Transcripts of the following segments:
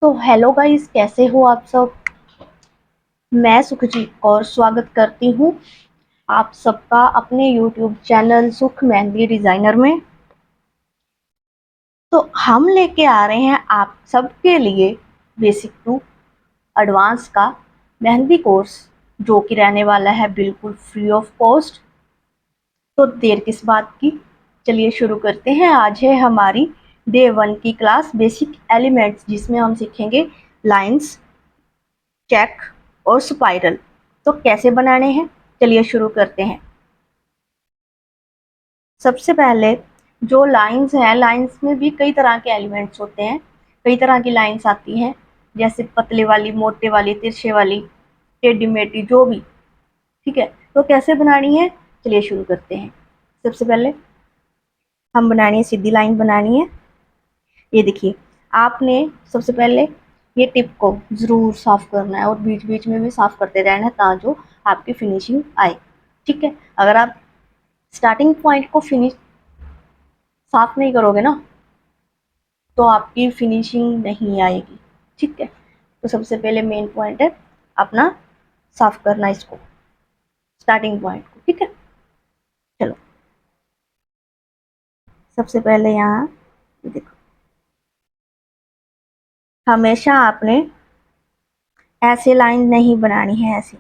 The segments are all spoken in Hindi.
तो हेलो गाइस, कैसे हो आप सब। मैं सुखजीत और स्वागत करती हूँ आप सबका अपने यूट्यूब चैनल सुख मेहंदी डिजाइनर में। तो हम लेके आ रहे हैं आप सबके लिए बेसिक टू एडवांस का मेहंदी कोर्स, जो कि रहने वाला है बिल्कुल फ्री ऑफ कॉस्ट। तो देर किस बात की, चलिए शुरू करते हैं। आज है हमारी डे 1 की क्लास बेसिक एलिमेंट्स, जिसमें हम सीखेंगे लाइंस, चेक और स्पाइरल। तो कैसे बनाने हैं, चलिए शुरू करते हैं। सबसे पहले जो लाइंस हैं, लाइंस में भी कई तरह के एलिमेंट्स होते हैं, कई तरह की लाइंस आती हैं, जैसे पतले वाली, मोटे वाली, तिरछे वाली, टेढ़ी मेढ़ी, जो भी। ठीक है, तो कैसे बनानी है, चलिए शुरू करते हैं। सबसे पहले हम बनानी है, सीधी लाइन बनानी है। ये देखिए, आपने सबसे पहले ये टिप को ज़रूर साफ करना है और बीच बीच में भी साफ करते रहना है, ताकि आपकी फिनिशिंग आए। ठीक है, अगर आप स्टार्टिंग पॉइंट को फिनिश साफ नहीं करोगे ना, तो आपकी फिनिशिंग नहीं आएगी। ठीक है, तो सबसे पहले मेन पॉइंट है अपना साफ करना इसको, स्टार्टिंग पॉइंट को। ठीक है, चलो सबसे पहले यहाँ देखो, हमेशा आपने ऐसे लाइन नहीं बनानी है, ऐसे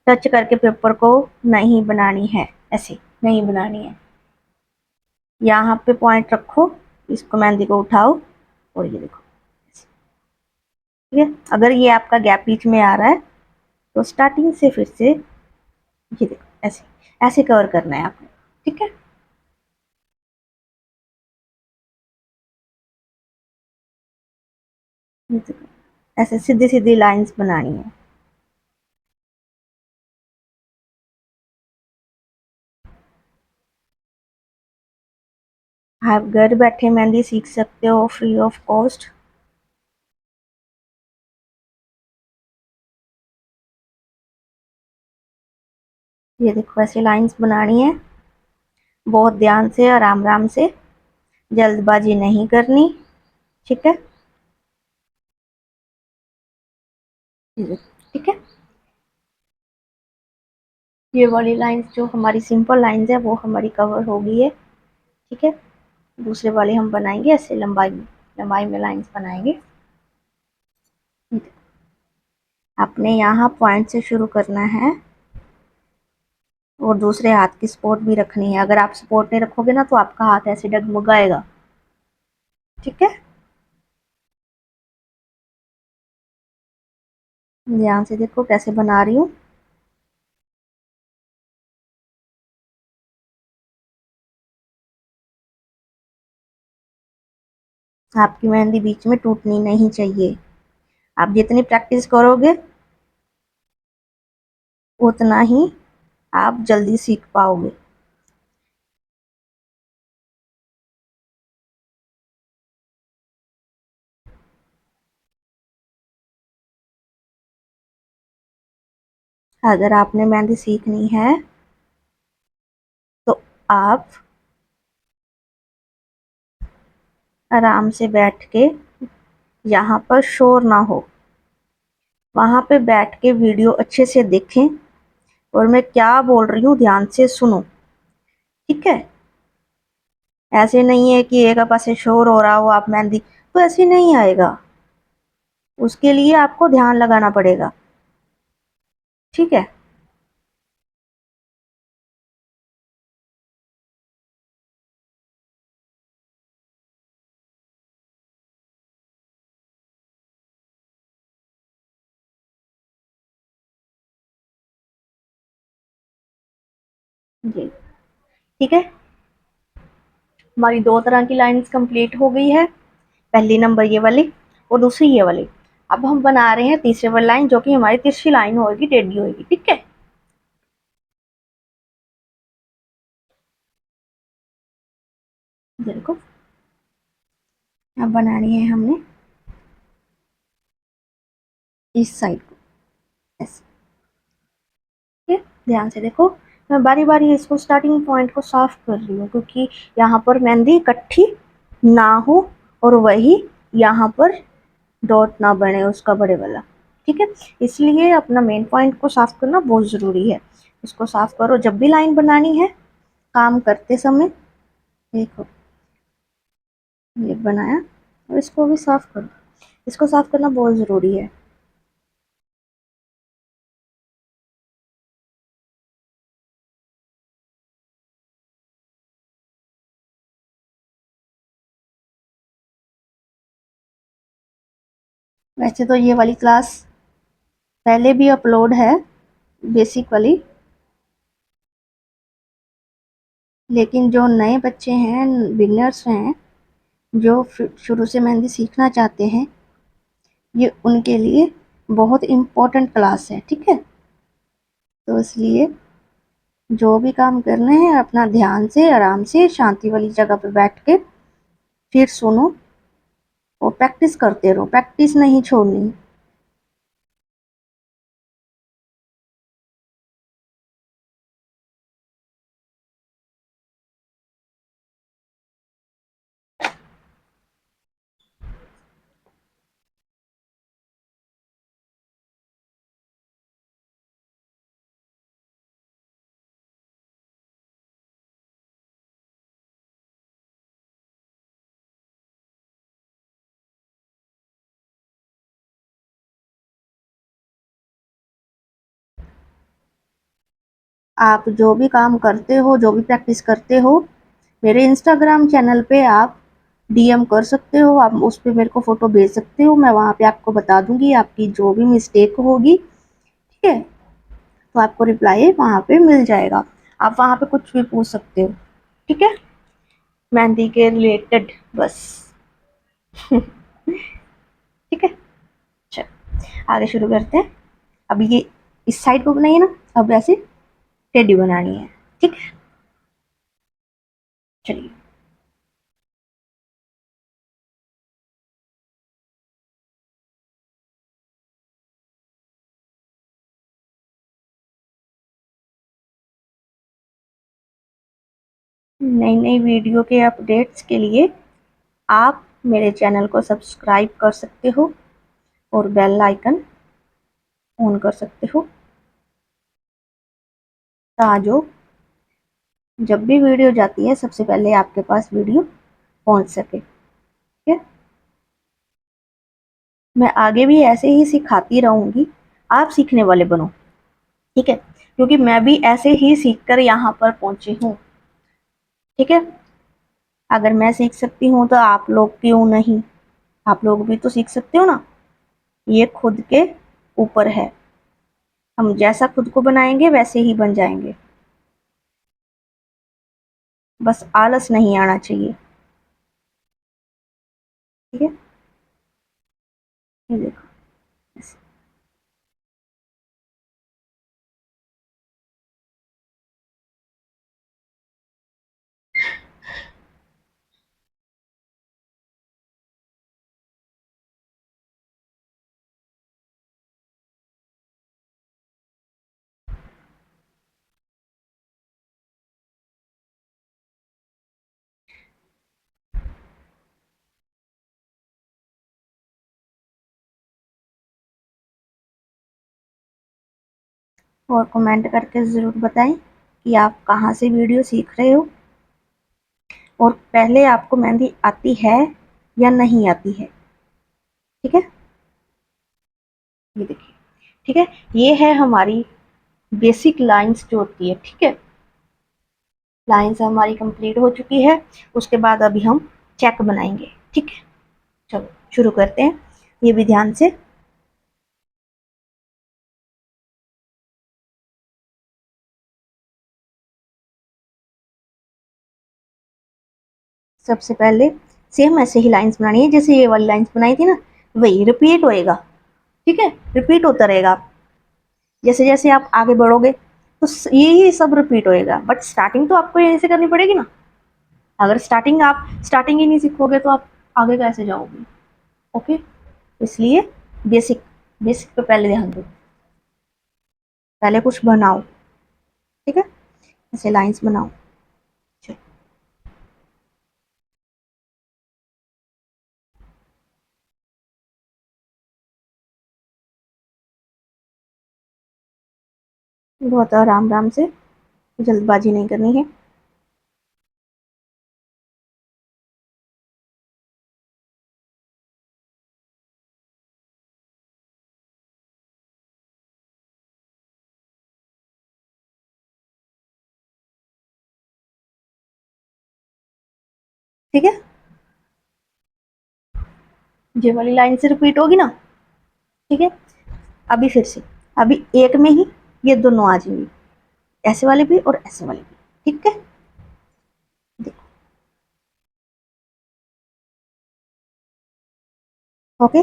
टच करके पेपर को नहीं बनानी है, ऐसे नहीं बनानी है। यहाँ पे पॉइंट रखो, इसको मेहंदी को उठाओ और ये देखो, ठीक है। अगर ये आपका गैप बीच में आ रहा है, तो स्टार्टिंग से फिर से ये देखो, ऐसे ऐसे कवर करना है आपने। ठीक है, ये देखो, ऐसे सीधी सीधी लाइंस बनानी है। आप घर बैठे मेहंदी सीख सकते हो फ्री ऑफ कॉस्ट। ये देखो, ऐसे लाइंस बनानी है, बहुत ध्यान से, आराम आराम से, जल्दबाजी नहीं करनी। ठीक है, ठीक है। ये वाली लाइंस जो हमारी सिंपल लाइंस है, वो हमारी कवर हो गई है। ठीक है, दूसरे वाले हम बनाएंगे ऐसे लंबाई में लाइंस बनाएंगे। आपने यहाँ पॉइंट से शुरू करना है और दूसरे हाथ की सपोर्ट भी रखनी है। अगर आप सपोर्ट नहीं रखोगे ना, तो आपका हाथ ऐसे डगमगाएगा। ठीक है, ध्यान से देखो कैसे बना रही हूँ। आपकी मेहंदी बीच में टूटनी नहीं चाहिए। आप जितनी प्रैक्टिस करोगे, उतना ही आप जल्दी सीख पाओगे। अगर आपने मेहंदी सीखनी है, तो आप आराम से बैठ के, यहाँ पर शोर ना हो, वहां पे बैठ के वीडियो अच्छे से देखें और मैं क्या बोल रही हूँ ध्यान से सुनो। ठीक है, ऐसे नहीं है कि एक पासे शोर हो रहा हो आप मेहंदी, तो ऐसे नहीं आएगा। उसके लिए आपको ध्यान लगाना पड़ेगा। ठीक है, जी ठीक है। हमारी दो तरह की लाइंस कंप्लीट हो गई है, पहली नंबर ये वाली और दूसरी ये वाली। अब हम बना रहे हैं तीसरी वाली लाइन, जो कि हमारी तिरछी लाइन होगी, टेढ़ी होगी। ठीक है, देखो, अब बनानी है हमने इस साइड को ऐसे। ठीक है, ध्यान से देखो, मैं बारी बारी इसको स्टार्टिंग पॉइंट को साफ कर रही हूँ, क्योंकि यहाँ पर मेहंदी इकट्ठी ना हो और वही यहाँ पर डॉट ना बने उसका बड़े वाला। ठीक है, इसलिए अपना मेन पॉइंट को साफ करना बहुत ज़रूरी है। इसको साफ करो जब भी लाइन बनानी है काम करते समय। देखो ये बनाया, और इसको भी साफ करो। इसको साफ करना बहुत ज़रूरी है। वैसे तो ये वाली क्लास पहले भी अपलोड है, बेसिक वाली, लेकिन जो नए बच्चे हैं, बिगनर्स हैं, जो शुरू से मेहंदी सीखना चाहते हैं, ये उनके लिए बहुत इम्पोर्टेंट क्लास है। ठीक है, तो इसलिए जो भी काम करने हैं अपना ध्यान से, आराम से, शांति वाली जगह पे बैठ के फिर सुनो और प्रैक्टिस करते रहो, प्रैक्टिस नहीं छोड़नी। आप जो भी काम करते हो, जो भी प्रैक्टिस करते हो, मेरे इंस्टाग्राम चैनल पे आप डीएम कर सकते हो, आप उस पे मेरे को फ़ोटो भेज सकते हो, मैं वहाँ पे आपको बता दूँगी आपकी जो भी मिस्टेक होगी। ठीक है, तो आपको रिप्लाई वहाँ पे मिल जाएगा। आप वहाँ पे कुछ भी पूछ सकते हो। ठीक है, मेहंदी के रिलेटेड बस। ठीक है, चलो आगे शुरू करते हैं। अब ये इस साइड को बनाइए ना, अब ऐसे टेडी बनानी है। ठीक है, चलिए। नई नई वीडियो के अपडेट्स के लिए आप मेरे चैनल को सब्सक्राइब कर सकते हो और बेल आइकन ऑन कर सकते हो, ताकि जब भी वीडियो जाती है सबसे पहले आपके पास वीडियो पहुंच सके। ठीक है, मैं आगे भी ऐसे ही सिखाती रहूंगी, आप सीखने वाले बनो। ठीक है, क्योंकि मैं भी ऐसे ही सीखकर यहाँ पर पहुंची हूँ। ठीक है, अगर मैं सीख सकती हूँ तो आप लोग क्यों नहीं, आप लोग भी तो सीख सकते हो ना। ये खुद के ऊपर है, हम जैसा खुद को बनाएंगे वैसे ही बन जाएंगे, बस आलस नहीं आना चाहिए। ठीक है, ये देखो ऐसे। और कमेंट करके ज़रूर बताएं कि आप कहाँ से वीडियो सीख रहे हो, और पहले आपको मेहंदी आती है या नहीं आती है। ठीक है, ये देखिए। ठीक है, ये है हमारी बेसिक लाइंस जो होती है। ठीक है, लाइंस हमारी कंप्लीट हो चुकी है, उसके बाद अभी हम चेक बनाएंगे। ठीक है, चलो शुरू करते हैं, ये भी ध्यान से। सबसे पहले सेम ऐसे ही लाइंस बनानी है जैसे ये वाली लाइंस बनाई थी ना, वही रिपीट होएगा। ठीक है, रिपीट होता रहेगा। जैसे जैसे आप आगे बढ़ोगे तो यही सब रिपीट होएगा, बट स्टार्टिंग तो आपको यहीं से करनी पड़ेगी ना। अगर स्टार्टिंग ही नहीं सीखोगे तो आप आगे कैसे जाओगे। ओके, इसलिए बेसिक बेसिक पे पहले ध्यान दो, पहले कुछ बनाओ। ठीक है, ऐसे लाइंस बनाओ। चलो। बहुत आराम आराम से, जल्दबाजी नहीं करनी है। ठीक है, ये वाली लाइन से रिपीट होगी ना। ठीक है, अभी फिर से, अभी एक में ही ये दोनों आ जाएंगी, ऐसे वाले भी और ऐसे वाले भी। ठीक है, देखो। ओके,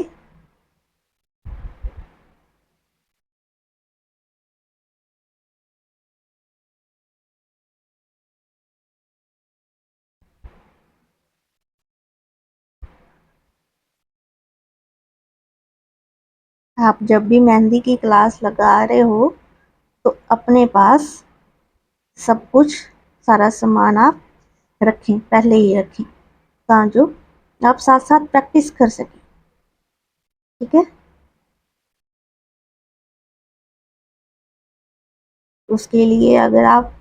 आप जब भी मेहंदी की क्लास लगा रहे हो तो अपने पास सब कुछ, सारा सामान आप रखें, पहले ही रखें, ताकि आप साथ साथ प्रैक्टिस कर सकें। ठीक है, उसके लिए अगर आप,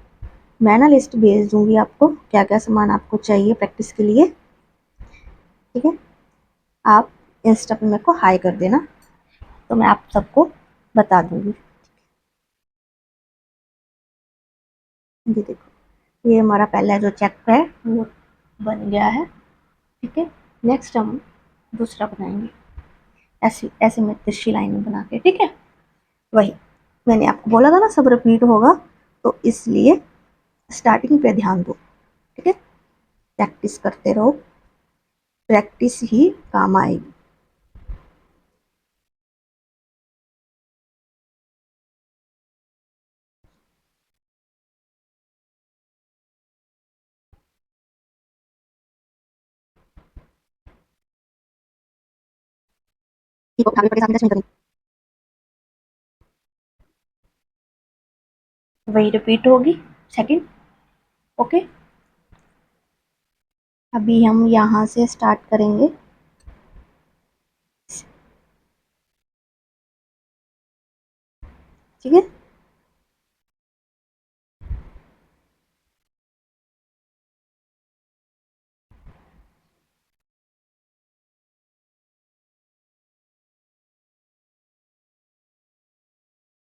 मैं ना लिस्ट भेज दूंगी आपको, क्या क्या सामान आपको चाहिए प्रैक्टिस के लिए। ठीक है, आप इंस्टा पे मेरे को हाई कर देना, तो मैं आप सबको बता दूंगी। ये देखो, ये हमारा पहला जो चेक है वो बन गया है। ठीक है, नेक्स्ट हम दूसरा बनाएंगे, ऐसी ऐसे में तिरछी लाइन बना के। ठीक है, वही मैंने आपको बोला था ना, सब रिपीट होगा, तो इसलिए स्टार्टिंग पे ध्यान दो। ठीक है, प्रैक्टिस करते रहो, प्रैक्टिस ही काम आएगी। ठीक है, आगे बढ़े, सामने नहीं करनी, वही रिपीट होगी सेकंड। ओके, अभी हम यहाँ से स्टार्ट करेंगे। ठीक है,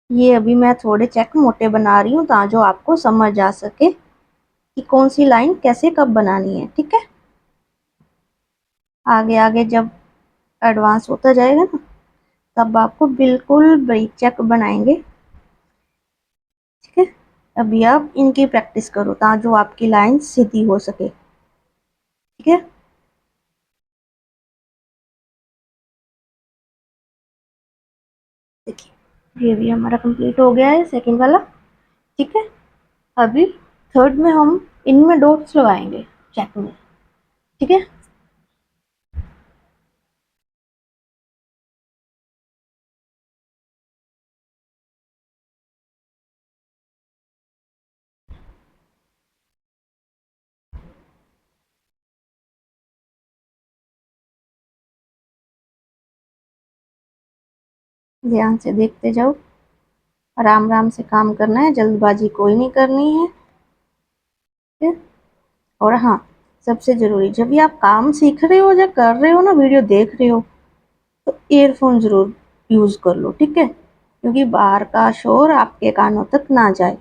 ये अभी मैं थोड़े चेक मोटे बना रही हूँ, ताकि जो आपको समझ आ सके कि कौन सी लाइन कैसे कब बनानी है। ठीक है, आगे आगे जब एडवांस होता जाएगा ना, तब आपको बिल्कुल ब्रीक चेक बनाएंगे। ठीक है, अभी आप इनकी प्रैक्टिस करो, ताकि जो आपकी लाइन सीधी हो सके। ठीक है, देखिए, ये भी हमारा कंप्लीट हो गया है सेकंड वाला। ठीक है, अभी थर्ड में हम इनमें डॉट्स लगाएंगे, चेक में। ठीक है, ध्यान से देखते जाओ, आराम आराम से काम करना है, जल्दबाजी कोई नहीं करनी है। ठीक है, और हाँ, सबसे जरूरी, जब भी आप काम सीख रहे हो या कर रहे हो ना, वीडियो देख रहे हो, तो ईयरफोन जरूर यूज कर लो। ठीक है, क्योंकि बाहर का शोर आपके कानों तक ना जाए,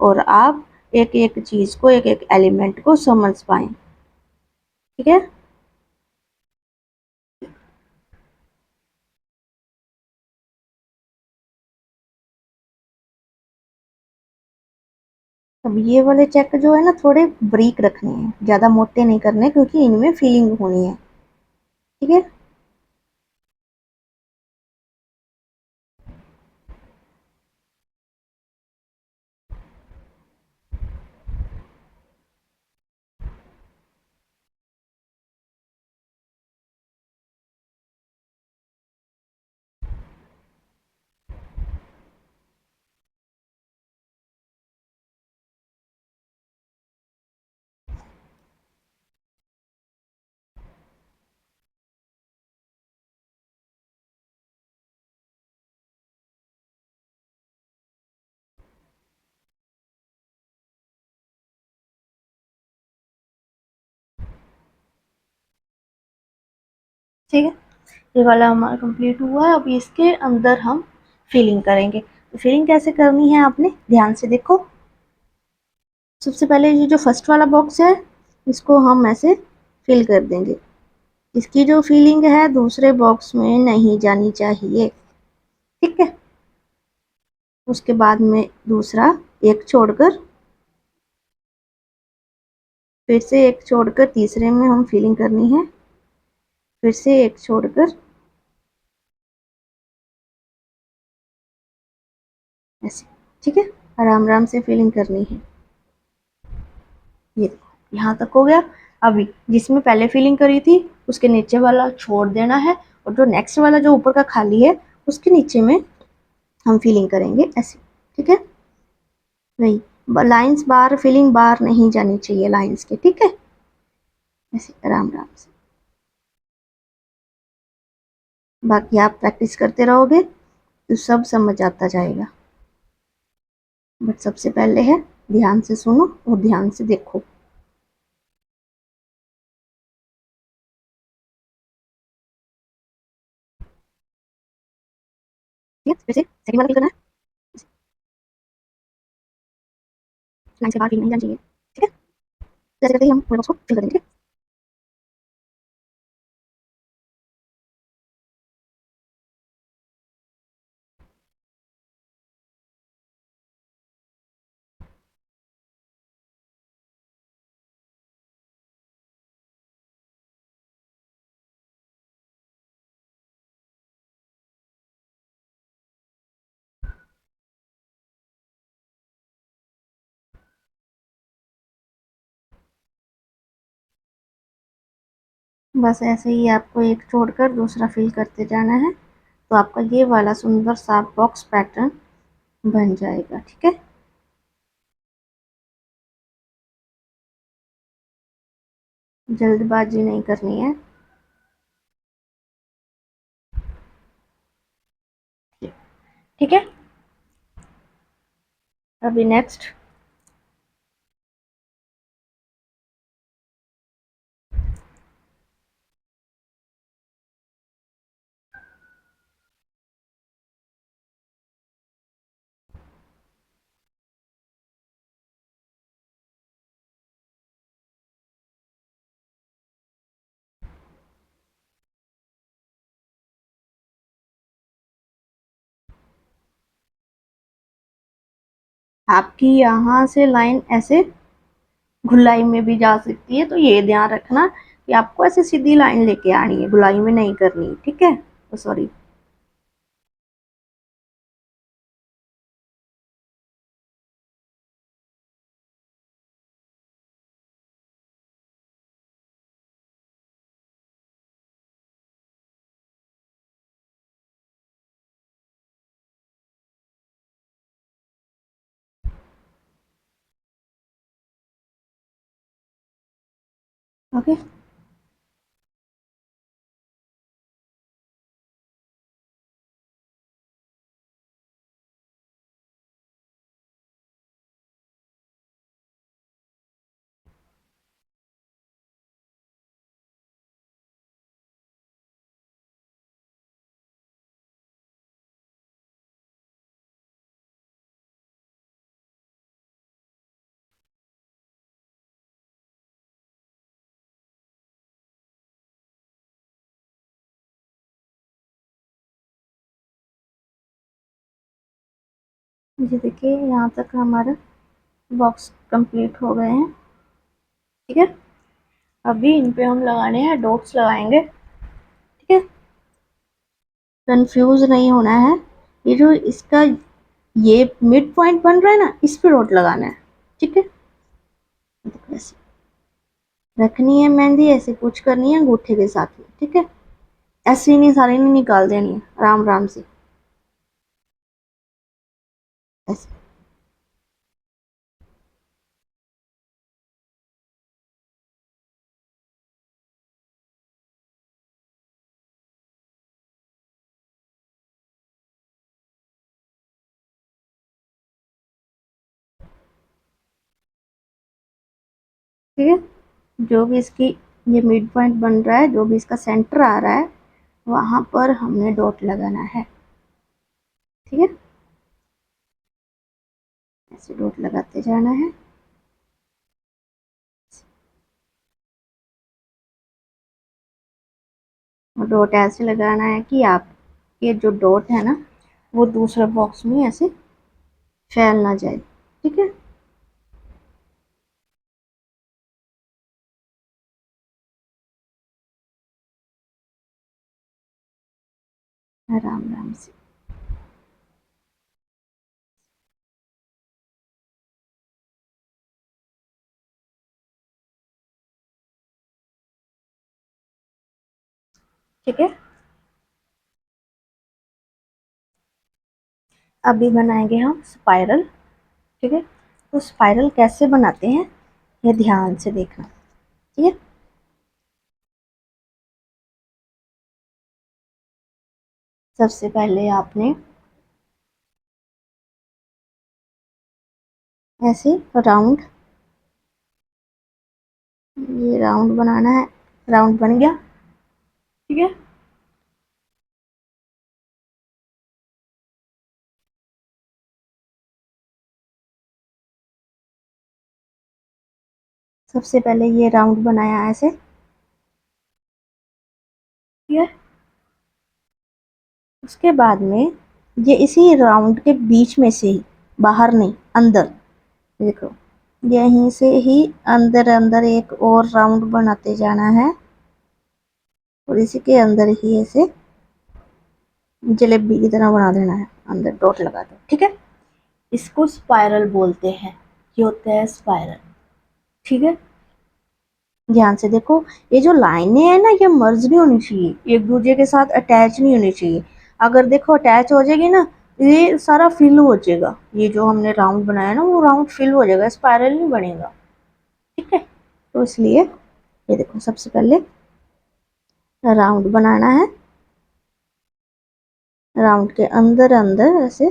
और आप एक एक चीज को, एक एक एलिमेंट को समझ पाए। ठीक है, अब ये वाले चेक जो है ना, थोड़े ब्रीक रखने हैं, ज्यादा मोटे नहीं करने, क्योंकि इनमें फीलिंग होनी है। ठीक है, ठीक है, ये वाला हमारा कंप्लीट हुआ है। अभी इसके अंदर हम फिलिंग करेंगे। तो फिलिंग कैसे करनी है आपने ध्यान से देखो। सबसे पहले ये जो फर्स्ट वाला बॉक्स है इसको हम ऐसे फिल कर देंगे। इसकी जो फिलिंग है दूसरे बॉक्स में नहीं जानी चाहिए, ठीक है। उसके बाद में दूसरा एक छोड़कर, फिर से एक छोड़कर तीसरे में हम फिलिंग करनी है, फिर से एक छोड़कर ऐसे, ठीक है। आराम आराम से फिलिंग करनी है। ये देखो यहाँ तक हो गया। अभी जिसमें पहले फिलिंग करी थी उसके नीचे वाला छोड़ देना है, और जो नेक्स्ट वाला जो ऊपर का खाली है उसके नीचे में हम फिलिंग करेंगे ऐसे, ठीक है। नहीं, लाइंस बार फिलिंग बार नहीं जानी चाहिए लाइंस के, ठीक है। ऐसे आराम आराम से। बाकी आप प्रैक्टिस करते रहोगे तो सब समझ आता जाएगा। बट सबसे पहले है ध्यान से सुनो और ध्यान से देखो। ठीक है, फिर से सेकंड वाला फिल करना है। लाइन से बाहर फिल नहीं जानी चाहिए, ठीक है। जैसे करते ही हम पूरे बॉक्स को फिल कर देंगे, ठीक है। बस ऐसे ही आपको एक छोड़कर दूसरा फिल करते जाना है, तो आपका ये वाला सुंदर सा बॉक्स पैटर्न बन जाएगा, ठीक है। जल्दबाजी नहीं करनी है, ठीक है। अभी नेक्स्ट आपकी यहाँ से लाइन ऐसे गुलाई में भी जा सकती है, तो ये ध्यान रखना कि आपको ऐसे सीधी लाइन लेके आनी है, गुलाई में नहीं करनी, ठीक है। सॉरी। ओके, ये देखिए यहाँ तक हमारा बॉक्स कंप्लीट हो गए हैं, ठीक है। अभी इन पे हम लगाने हैं डॉट्स लगाएंगे, ठीक है। कंफ्यूज नहीं होना है। ये जो इसका ये मिड पॉइंट बन रहा है ना, इस पे डॉट लगाना है, ठीक है। देखो ऐसे रखनी है मेहंदी, ऐसे कुछ करनी है अंगूठे के साथ ही, ठीक है। ऐसे ही नहीं, सारी नहीं निकाल देनी है, आराम आराम से ऐसे, ठीक है। जो भी इसकी ये मिड पॉइंट बन रहा है, जो भी इसका सेंटर आ रहा है वहां पर हमने डॉट लगाना है। ठीक है, ऐसे डॉट लगाते जाना है। और डॉट ऐसे लगाना है कि आप ये जो डॉट है ना वो दूसरे बॉक्स में ऐसे फैल ना जाए। ठीक है, आराम आराम से। ठीक है, अभी बनाएंगे हम स्पाइरल। ठीक है, तो स्पाइरल कैसे बनाते हैं ये ध्यान से देखना। ठीक है, सबसे पहले आपने ऐसे राउंड, ये राउंड बनाना है। राउंड बन गया। ठीक है, सबसे पहले ये राउंड बनाया ऐसे। ठीक है, उसके बाद में ये इसी राउंड के बीच में से ही, बाहर नहीं अंदर, देखो यहीं से ही अंदर अंदर एक और राउंड बनाते जाना है और इसी के अंदर ही ऐसे जलेबी की तरह बना देना है, अंदर डॉट लगा दो। ठीक है, इसको स्पाइरल बोलते हैं। ये होता है स्पाइरल। ठीक है, ध्यान से देखो, ये जो लाइनें हैं ना ये मर्ज नहीं होनी चाहिए, एक दूसरे के साथ अटैच नहीं होनी चाहिए। अगर देखो अटैच हो जाएगी ना, ये सारा फिल हो जाएगा, ये जो हमने राउंड बनाया ना वो राउंड फिल हो जाएगा, स्पाइरल नहीं बनेगा। ठीक है, तो इसलिए ये देखो सबसे पहले राउंड बनाना है, राउंड के अंदर अंदर ऐसे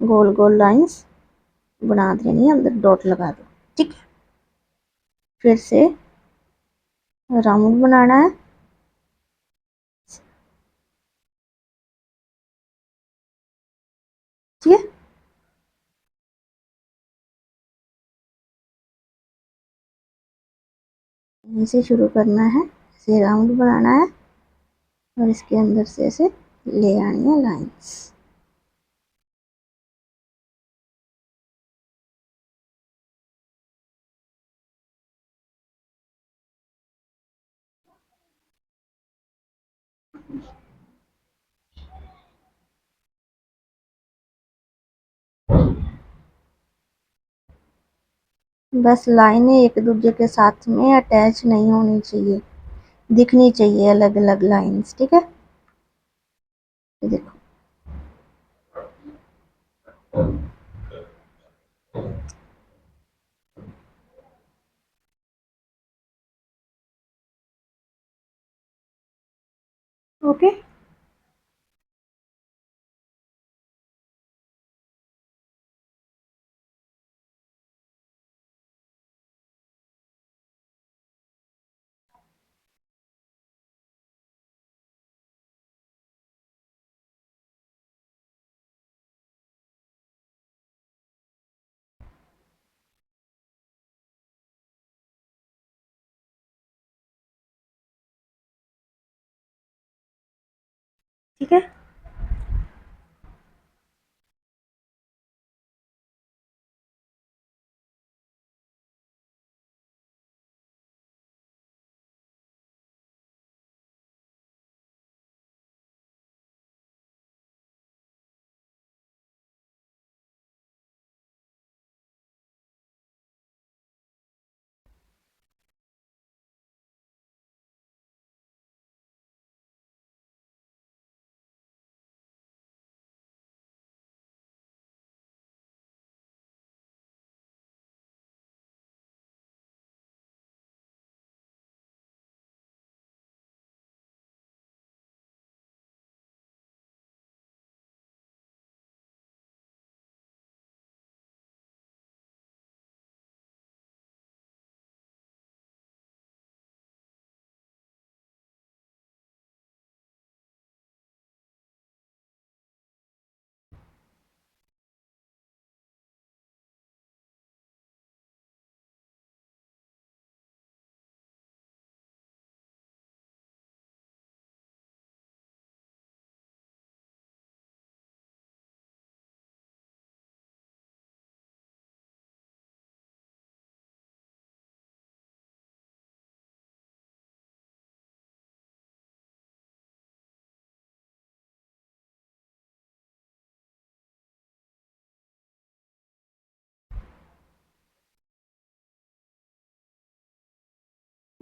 गोल गोल लाइंस बना देनी है, अंदर डॉट लगा दो। ठीक है, फिर से राउंड बनाना है। ठीक है, यहीं से शुरू करना है, ऐसे राउंड बनाना है और इसके अंदर से ऐसे ले आनी है लाइंस। बस लाइनें एक दूसरे के साथ में अटैच नहीं होनी चाहिए, दिखनी चाहिए अलग अलग लाइंस। ठीक है, ये देखो। ओके, ठीक है,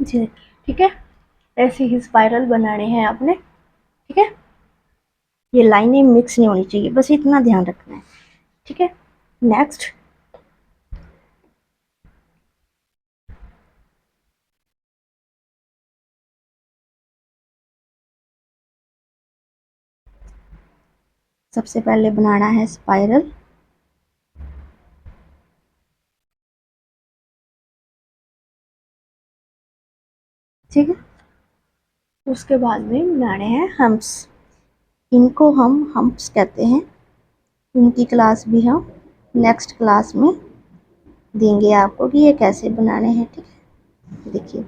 जी, ठीक है। ऐसे ही स्पाइरल बनाने हैं आपने, ठीक है। ये लाइनें मिक्स नहीं होनी चाहिए, बस इतना ध्यान रखना है, ठीक है। नेक्स्ट, सबसे पहले बनाना है स्पाइरल। ठीक है, उसके बाद में बनाने हैं हम्प्स। इनको हम हम्प्स कहते हैं। इनकी क्लास भी हम नेक्स्ट क्लास में देंगे आपको कि ये कैसे बनाने हैं, ठीक है। देखिए,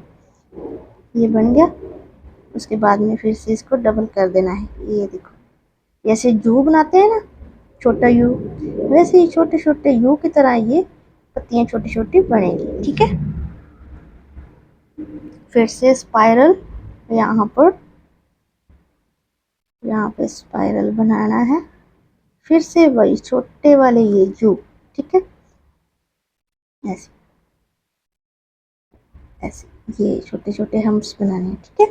ये बन गया। उसके बाद में फिर से इसको डबल कर देना है। ये देखो, जैसे यू बनाते हैं ना, छोटा यू, वैसे ही छोटे छोटे यू की तरह ये पत्तियां छोटी छोटी बनेगी, ठीक है। फिर से स्पाइरल, यहाँ पर, यहाँ पे स्पाइरल बनाना है। फिर से वही छोटे वाले ये यू, ठीक है। ऐसे ऐसे ये छोटे छोटे हम्प्स बनाने हैं, ठीक है।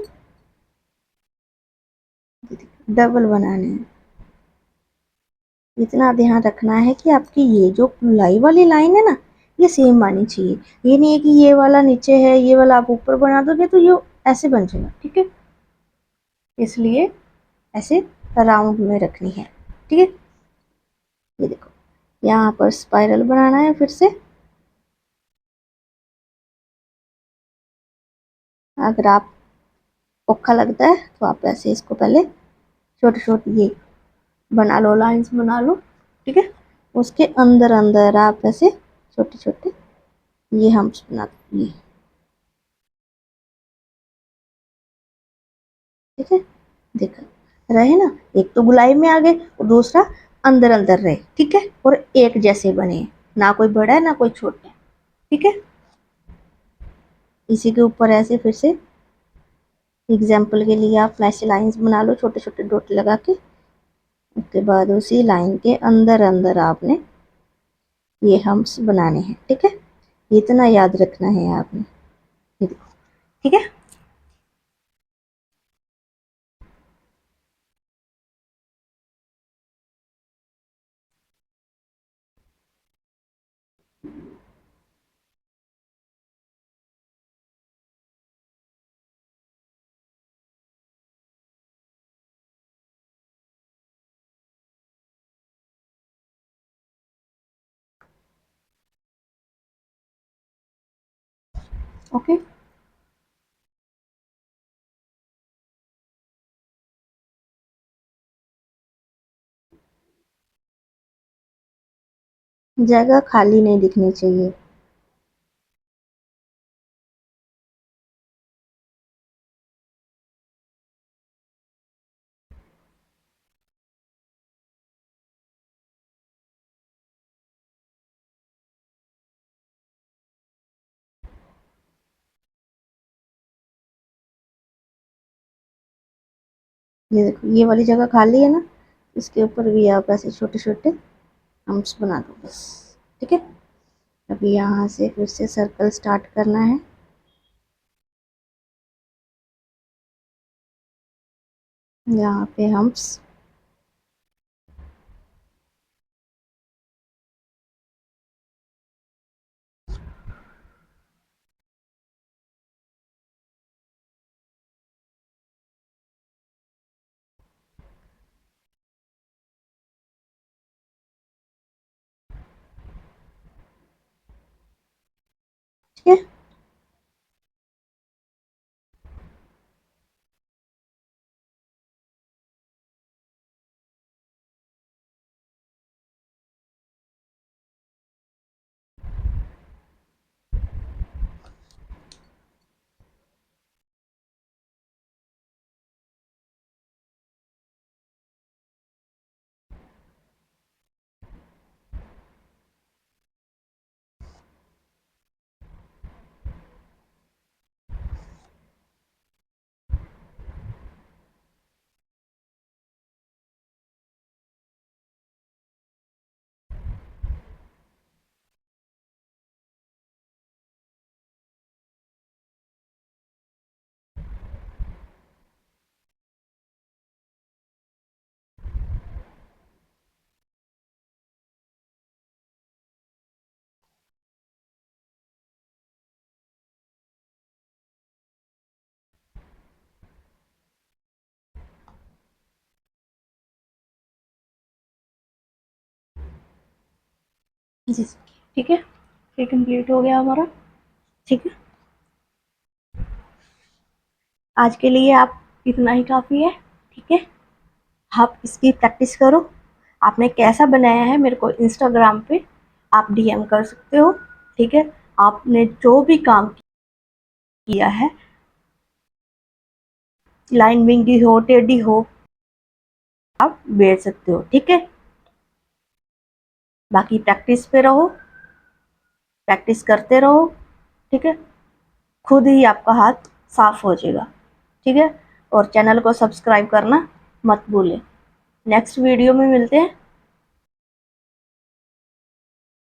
डबल बनाने हैं। इतना ध्यान रखना है कि आपकी ये जो लाई वाली लाइन है ना, ये सेम आनी चाहिए। ये नहीं है कि ये वाला नीचे है, ये वाला आप ऊपर बना दोगे तो ये ऐसे बन जाएगा, ठीक है। इसलिए ऐसे राउंड में रखनी है, ठीक है। ये देखो, यहाँ पर स्पाइरल बनाना है। फिर से अगर आप औखा लगता है तो आप ऐसे इसको पहले छोटे छोटे ये बना लो, लाइंस बना लो, ठीक है। उसके अंदर अंदर आप ऐसे छोटे छोटे ये हम्प्स बना दो, ये, ठीक है। देखा, रहे ना, एक तो गुलाई में आ गए और दूसरा अंदर अंदर रहे, ठीक है। और एक जैसे बने, ना कोई बड़ा है ना कोई छोटा है, ठीक है। इसी के ऊपर ऐसे फिर से एग्जाम्पल के लिए आप ऐसे लाइंस बना लो, छोटे छोटे डॉट लगा के। उसके बाद उसी लाइन के अंदर अंदर आपने ये हम्प्स बनाने हैं, ठीक है। इतना याद रखना है आपने, ये देखो, ठीक है। ओके, जगह खाली नहीं दिखनी चाहिए। ये देखो, ये वाली जगह खाली है ना, इसके ऊपर भी आप ऐसे छोटे छोटे हम्प्स बना दो बस, ठीक है। अभी यहाँ से फिर से सर्कल स्टार्ट करना है। यहाँ पे हम्प्स, ठीक है। जी, ठीक है, ये कंप्लीट हो गया हमारा। ठीक है, आज के लिए आप इतना ही काफ़ी है। ठीक है, आप इसकी प्रैक्टिस करो। आपने कैसा बनाया है मेरे को इंस्टाग्राम पे आप डीएम कर सकते हो। ठीक है, आपने जो भी काम किया है, लाइन विंगी हो टेढ़ी हो, आप भेज सकते हो। ठीक है, बाकी प्रैक्टिस पे रहो, प्रैक्टिस करते रहो। ठीक है, खुद ही आपका हाथ साफ हो जाएगा। ठीक है, और चैनल को सब्सक्राइब करना मत भूलें। नेक्स्ट वीडियो में मिलते हैं।